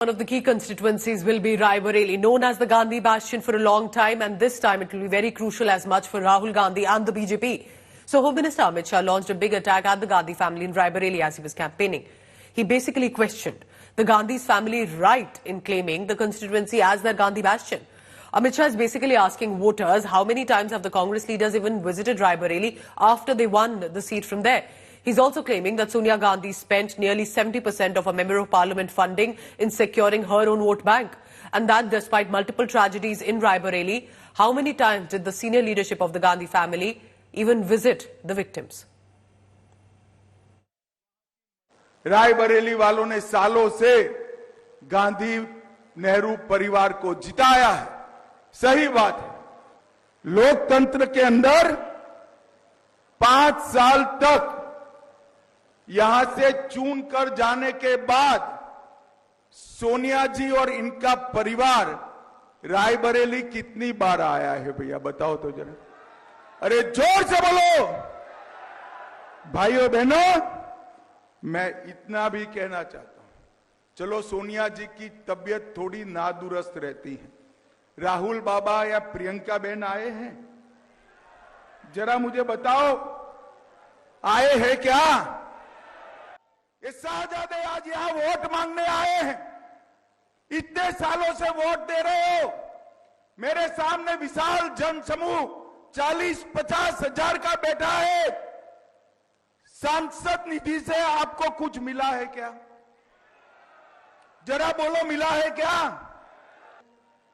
One of the key constituencies will be Raebareli, known as the Gandhi bastion for a long time, and this time it will be very crucial as much for Rahul Gandhi and the BJP. So Home Minister Amit Shah launched a big attack at the Gandhi family in Raebareli as he was campaigning. He basically questioned the Gandhi's family right in claiming the constituency as their Gandhi bastion. Amit Shah is basically asking voters how many times have the Congress leaders even visited Raebareli after they won the seat from there. He's also claiming that Sonia Gandhi spent nearly 70% of a Member of Parliament funding in securing her own vote bank. And that despite multiple tragedies in Raebareli, how many times did the senior leadership of the Gandhi family even visit the victims? Raebareli वालों ने सालों से गांधी नेहरू परिवार को जिताया है। सही बात है। लोकतंत्र के अंदर 5 साल तक यहां से चुन कर जाने के बाद सोनिया जी और इनका परिवार रायबरेली कितनी बार आया है भैया बताओ तो जरा। अरे जोर से बोलो। भाइयों बहनों, मैं इतना भी कहना चाहता हूं, चलो सोनिया जी की तबीयत थोड़ी नादुरुस्त रहती है, राहुल बाबा या प्रियंका बहन आए हैं? जरा मुझे बताओ, आए हैं क्या? ये साहबजादे आज यहां वोट मांगने आए हैं। इतने सालों से वोट दे रहे हो। मेरे सामने विशाल जनसमूह 40-50 हजार का बैठा है। सांसद निधि से आपको कुछ मिला है क्या? जरा बोलो, मिला है क्या?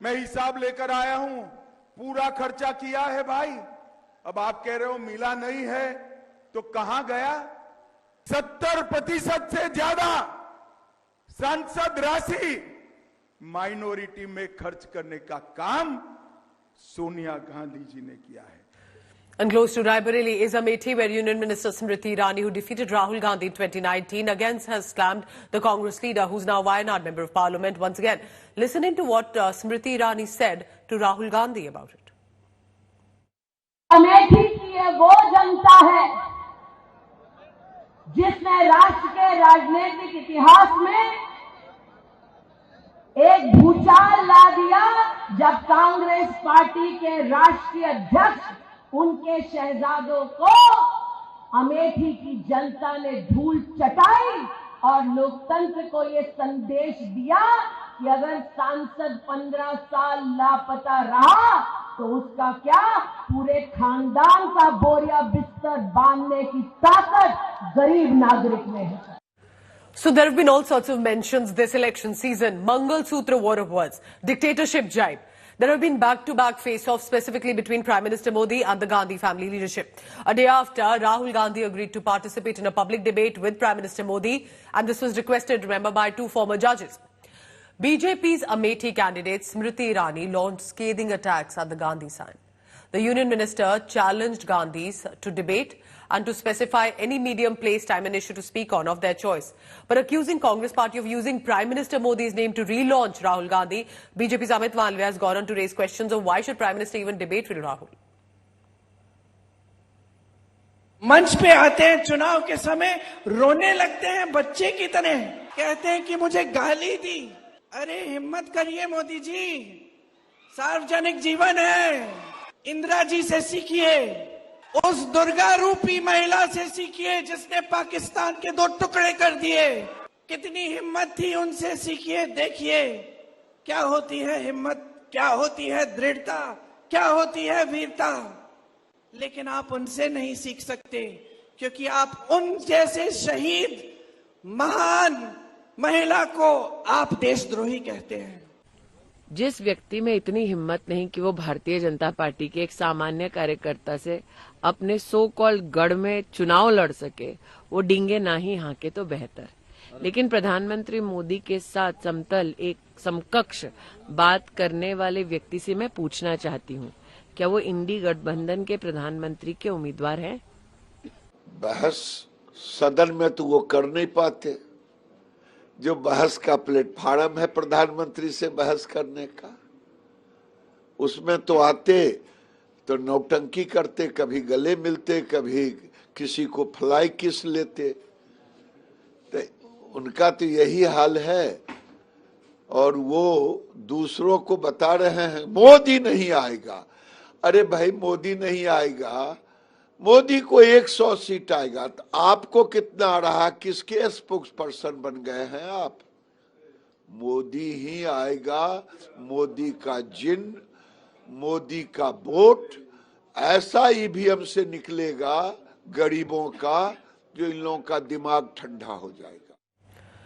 मैं हिसाब लेकर आया हूं, पूरा खर्चा किया है भाई। अब आप कह रहे हो मिला नहीं है, तो कहां गया? 70% से ज्यादा सांसद राशि माइनॉरिटी में खर्च करने का काम सोनिया गांधी जी ने किया है। And close to Raebareli is Amethi, where Union Minister Smriti Irani, who defeated Rahul Gandhi in 2019, again has slammed the Congress leader, who's now Wayanad Member of Parliament once again. Listen into what Smriti Irani said to Rahul Gandhi about it. Amethi की ये वो जनता है जिसने राष्ट्र के राजनीतिक इतिहास में एक भूचाल ला दिया जब कांग्रेस पार्टी के राष्ट्रीय अध्यक्ष उनके शहजादों को अमेठी की जनता ने धूल चटाई और लोकतंत्र को ये संदेश दिया कि अगर सांसद 15 साल लापता रहा तो उसका क्या, पूरे खानदान का बोरिया बिस्तर बांधने की ताकत गरीब नागरिक में है। So there have been all sorts of mentions this election season. Mangal Sutra war of words, dictatorship jibe. There have been back-to-back face-offs specifically between Prime Minister Modi and the Gandhi family leadership. A day after, Rahul Gandhi agreed to participate in a public debate with Prime Minister Modi, and this was requested, remember, by 2 former judges. BJP's Amethi candidate Smriti Irani launched scathing attacks at the Gandhi sign. The Union Minister challenged Gandhis to debate and to specify any medium, place, time and issue to speak on of their choice. But accusing Congress party of using Prime Minister Modi's name to relaunch Rahul Gandhi, BJP's Amit Malviya has gone on to raise questions of why should Prime Minister even debate with Rahul. मंच पे आते हैं चुनाव के समय, रोने लगते हैं बच्चे की तरह, कहते हैं कि मुझे गाली दी। अरे हिम्मत करिए मोदी जी, सार्वजनिक जीवन है, इंदिरा जी से सीखिए, उस दुर्गा रूपी महिला से सीखिए जिसने पाकिस्तान के 2 टुकड़े कर दिए। कितनी हिम्मत थी, उनसे सीखिए, देखिए क्या होती है हिम्मत, क्या होती है दृढ़ता, क्या होती है वीरता। लेकिन आप उनसे नहीं सीख सकते क्योंकि आप उन जैसे शहीद महान महिला को आप देशद्रोही कहते हैं। जिस व्यक्ति में इतनी हिम्मत नहीं कि वो भारतीय जनता पार्टी के एक सामान्य कार्यकर्ता से अपने सो कॉल्ड गढ़ में चुनाव लड़ सके, वो डींगे ना ही हाके तो बेहतर। लेकिन प्रधानमंत्री मोदी के साथ समतल एक समकक्ष बात करने वाले व्यक्ति से मैं पूछना चाहती हूँ, क्या वो इंडी गठबंधन के प्रधानमंत्री के उम्मीदवार हैं? बहस सदन में तो वो कर नहीं पाते। जो बहस का प्लेटफार्म है प्रधानमंत्री से बहस करने का, उसमें तो आते तो नौटंकी करते, कभी गले मिलते, कभी किसी को फ्लाई किस लेते। तो उनका तो यही हाल है और वो दूसरों को बता रहे हैं मोदी नहीं आएगा। अरे भाई मोदी नहीं आएगा, मोदी को 100 सीट आएगा, तो आपको कितना आ रहा, किसके स्पोक्स पर्सन बन गए हैं आप? मोदी ही आएगा, मोदी का जिन, मोदी का वोट ऐसा ईवीएम से निकलेगा गरीबों का, जो इन लोगों का दिमाग ठंडा हो जाएगा।